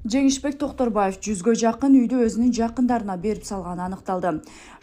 Жеңишбек Токторбаев 100гө жакын үйдү өзүнүн жакындарына берип салганы аныкталды.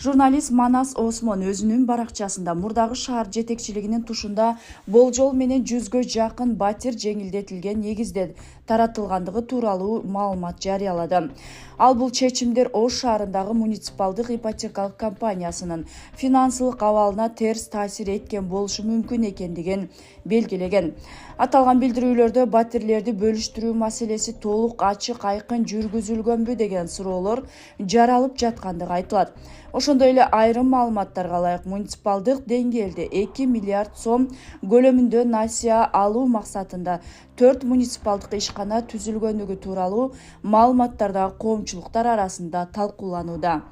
Журналист Манас Осмон өзүнүн баракчасында мурдагы шаар жетекчилигинин тушунда болжол менен 100гө жакын батир жеңилдетилген негизде таратылгандыгы тууралуу маалымат жарыялады. Ал бул чечимдер Ош шаарындагы муниципалдык ипотекалык компаниясынын финансылык абалына терс таасир эткен болушу мүмкүн экендигин белгилеген. Аталган билдирүүлөрдө батирлерди бөлүштүрүү маселеси толук ачык айкын жүргүзүлгөнбү деген суроолор жаралып жаткандыгы айтылат. Ошондой эле айрым маалыматтарга ылайык муниципалдык деңгээлде 2 миллиард сом көлөмүндө насыя алуу максатында 4 муниципалдык ишкана түзүлгөнүгү тууралуу маалыматтар да коомчулуктар арасында талкууланууда.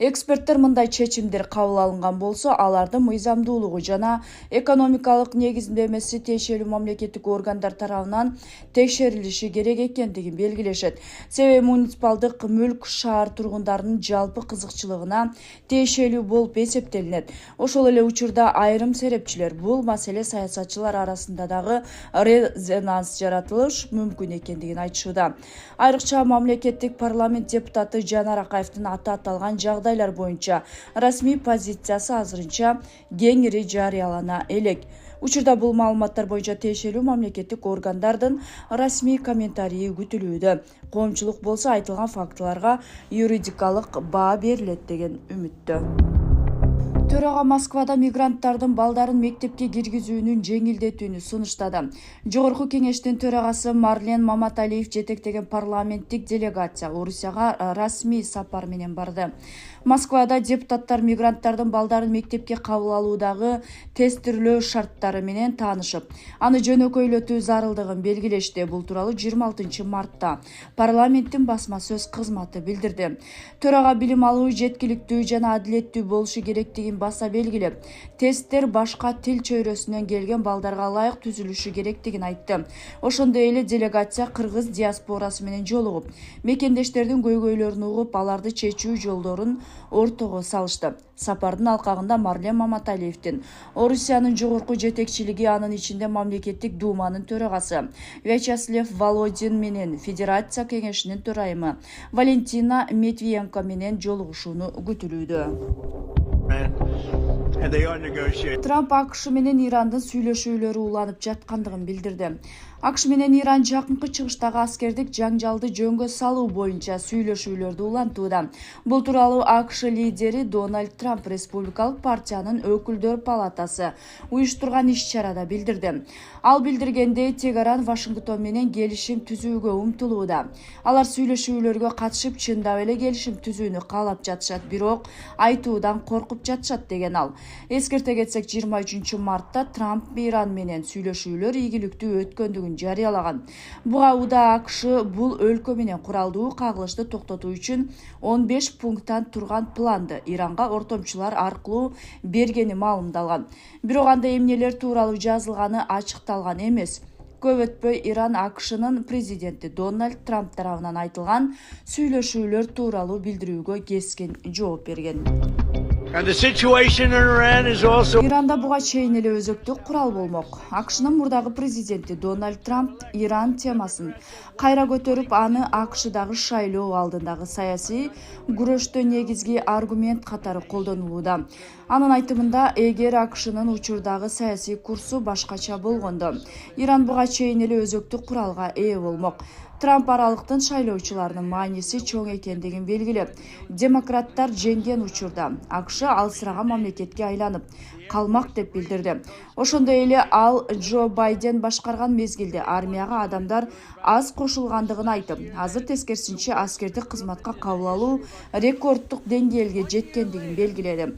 Эксперттер мындай чечимдер кабыл алынган болсо, алардын мыйзамдуулугу жана экономикалык негиздемеси тиешелүү мамлекеттик органдар тарабынан текшерилиши керек экендигин белгилешет. Себеби муниципалдык мүлк шаар тургундарынын жалпы кызыкчылыгына тиешелүү болуп эсептелинет. Ошол эле учурда айрым серепчилер бул маселе саясатчылар арасында дагы резонанс жаратылыш мүмкүн экендигин айтышууда. Айрыкча мамлекеттик парламент депутаты Жанар Акаевдин аты аталган жагдайлар боюнча расмий позициясы азырынча кеңири жарыялана элек. Учурда бул маалыматтар боюнча тиешелүү мамлекеттик органдардын расмий комментарийи күтүлүүдө. Коомчулук болсо айтылган фактыларга юридикалык баа берилет деген үмүттө. Төрага Москвада мигранттардын балдарын мектепке киргизүүнүн жеңилдетүүнү сунуштады. Жогорку кеңештин төрагасы Марлен Маматалиев жетектеген парламенттик делегация Орусияга расмий сапар менен барды. Москвада депутаттар мигранттардын балдарын мектепке кабыл алуудагы тестирлөө шарттары менен таанышып, аны жөнөкөйлөтүү зарылдыгын белгилешти. Бул тууралуу 26 мартта парламенттин басма сөз кызматы билдирди. Төрага билим алуу жеткиликтүү жана адилеттүү болушу керектигин баса белгилеп, тесттер башка тил чөйрөсүнөн келген балдарга ылайык түзүлүшү керектигин айтты. Ошондой эле делегация кыргыз диаспорасы менен жолугуп, мекендештердин көйгөйлөрүн угуп, аларды чечүү жолдорун ортого салышты. Сапардын алкагында Марлен Маматалиевдин Орусиянын жогорку жетекчилиги, анын ичинде мамлекеттик думанын төрагасы Вячеслав Володин менен Федерация кеңешинин төрайымы Валентина Матвиенко менен жолугушууну күтүлүүдө. Трамп АКШ менен Ирандын сүйлөшүүлөрү уланып жаткандыгын билдирди. АКШ менен Иран жакынкы чыгыштагы аскердик жаңжалды жөнгө салуу боюнча сүйлөшүүлөрдү улантууда. Бул тууралуу АКШ лидери Дональд Трамп Республикалык партиянын өкүлдөр палатасы уюштурган иш-чарада билдирди. Ал билдиргендей, Тегеран Вашингтон менен келишим түзүүгө умтулууда. Алар сүйлөшүүлөргө катышып, чындап эле келишим түзүүнү каалап жатышат, бирок айтуудан коркуп жатышат деген ал. Эскерте кетсек, 23 мартта Трамп Иран менен сүйлөшүүлөр ийгиликтүү өткөндүгүн жарыялаган. Буга УДА АКШ бул өлкө менен куралдуу кагылышты токтотуу үчүн 15 пункттан турган планды Иранга ортомчулар аркылуу бергени маалымдалган. Бирок анда эмнелер тууралуу жазылганы ачыкталган эмес. Көп өтпөй Иран АКШнын президенти Дональд Трамп тарабынан айтылган сүйлөшүүлөр тууралуу билдирүүгө кескин жооп берген. Иранда буга чейин эле өзөктү курал болмок. АКШнын мурдагы президенти Дональд Трамп Иран темасын кайра көтөрүп, аны АКШдагы шайлоо алдындагы саясий күрөштө негизги аргумент катары колдонулууда. Анын айтымында, эгер АКШнын учурдагы саясий курсу башкача болгондо, Иран буга чейин эле өзөктү куралга ээ болмок. Трамп аралыктын шайлоочуларынын мааниси чоң экендигин белгилеп, демократтар жеңген учурда АКШ алсыраган мамлекетке айланып калмак деп билдирди. Ошондой эле ал Джо Байден башкарган мезгилде армияга адамдар аз кошулгандыгын айтып, азыр тескерисинче аскердик кызматка кабыл алуу рекорддук деңгээлге жеткендигин белгиледи.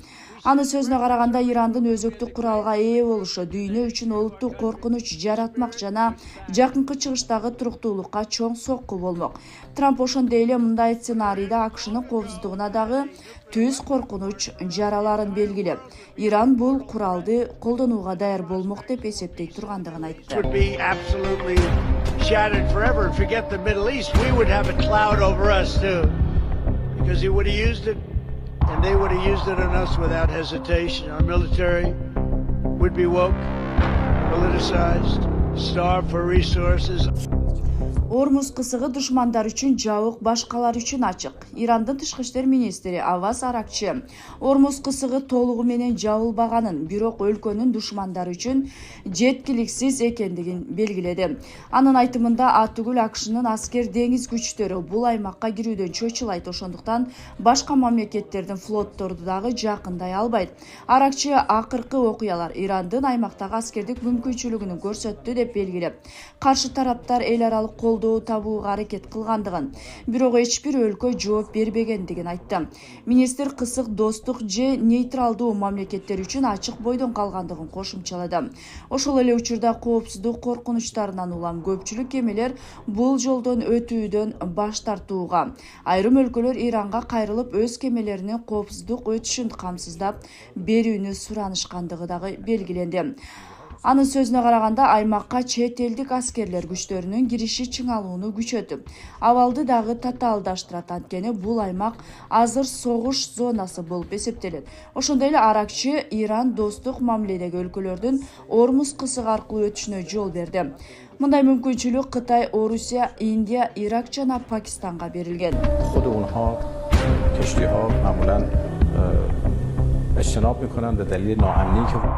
Аны сөзүнө караганда, Ирандын өзөктүк куралга ээ болушу дүйнө үчүн олуттуу коркунуч жаратмак жана жакынкы чыгыштагы туруктуулукка чоң сокку болмок. Трамп ошондой эле мындай сценарийде АКШнын коопсуздугуна дагы түз коркунуч жараларын белгилеп, Иран бул куралды колдонууга даяр болмок деп эсептей тургандыгын айтты. And they would have used it on us without hesitation. Our military would be woke, politicized, starved for resources. Ормуз кысыгы душмандар үчүн жабык, башкалар үчүн ачык. Ирандын тышкы иштер министри Аваз Аракчы Ормуз кысыгы толугу менен жабылбаганын, бирок өлкөнүн душмандары үчүн жеткиликсиз экендигин белгиледи. Анын айтымында Атүгүл АКШнын аскер деңиз күчтөрү бул аймакка кирүүдөн чочулайт, ошондуктан башка мамлекеттердин флотторду дагы жакындай албайт. Аракчы акыркы окуялар Ирандын аймактагы аскердик мүмкүнчүлүгүн көрсөттү деп белгилеп, каршы тараптар эл аралык колдоо табууга аракет кылгандыгын, бирок эч бир өлкө жооп бербегендигин айтты. Министр кысык достук же нейтралдуу мамлекеттер үчүн ачык бойдон калгандыгын кошумчалады. Ошол эле учурда коопсуздук коркунучтарынан улам көпчүлүк кемелер бул жолдон өтүүдөн баш тартууга, айрым өлкөлөр Иранга кайрылып өз кемелеринин коопсуздук өтүшүн камсыздап берүүнү суранышкандыгы дагы белгиленди. Анын сөзүнө караганда, аймакка чет элдик аскерлер күчтөрүнүн кириши чыңалууну күчөтүп, абалды дагы татаалдаштырат, анткени бул аймак азыр согуш зонасы болуп эсептелет. Ошондой эле Аракчы Иран достук мамиледеги өлкөлөрдүн Ормуз кысыгы аркылуу өтүшүнө жол берди. Мындай мүмкүнчүлүк Кытай, Орусия, Индия, Ирак жана Пакистанга берилген.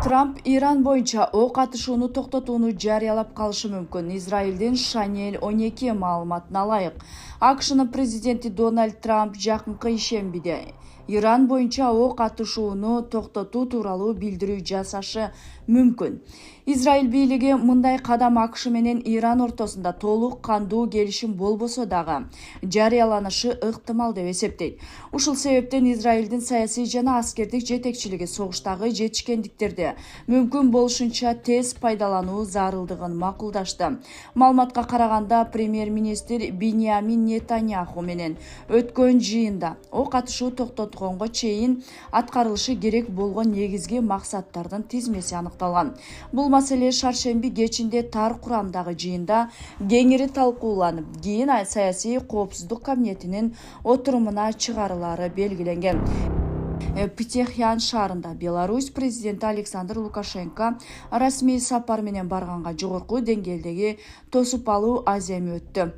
Трамп Иран боюнча ок атышууну токтотууну жарыялап калышы мүмкүн. Израилдин Шанель 12 маалыматына ылайык, АКШнын президенти Дональд Трамп жакынкы ишембиде Иран боюнча ок атышууну токтотуу тууралуу билдирүү жасашы мүмкүн. Израиль бийлиги мындай кадам АКШ менен Иран ортосунда толук кандуу келишим болбосо дагы жарыяланышы ыктымал деп эсептейт. Ушул себептен Израилдин саясий жана аскердик жетекчилиги согуштагы жетишкендиктерди мүмкүн болушунча тез пайдалануу зарылдыгын макулдашты. Маалыматка караганда, премьер-министр Биньямин Нетаньяху менен өткөн жыйында ок атышуу токтотконго чейин аткарылышы керек болгон негизги максаттардын тизмеси аныкталган. Бул маселе шаршемби кечинде тар курамдагы жыйында кеңири талкууланып, кийин саясий коопсуздук кабинетинин отурумуна чыгарылары белгиленген. Пхеньян шаарында Беларусь президенти Александр Лукашенко расмий сапар менен барганга жогорку деңгээлдеги тосуп алуу аземи өттү.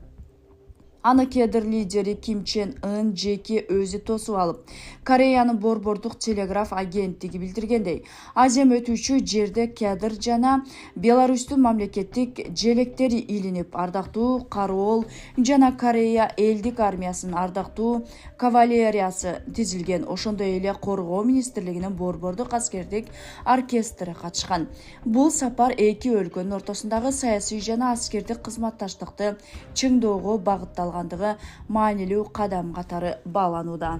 Аны кедр лидери Ким Чен Ын жеке өзү тосуп алып, Кореянын борбордук телеграф агенттиги билдиргендей, азем өтүүчү жерде кедр жана Беларустун мамлекеттик желектери илинип, ардактуу кароол жана Корея элдик армиясынын ардактуу кавалериясы тизилген. Ошондой эле коргоо министрлигинин борбордук аскердик оркестри катышкан. Бул сапар эки өлкөнүн ортосундагы саясий жана аскердик кызматташтыкты чыңдоого багытталгандыгы маанилүү кадам катары бааланууда.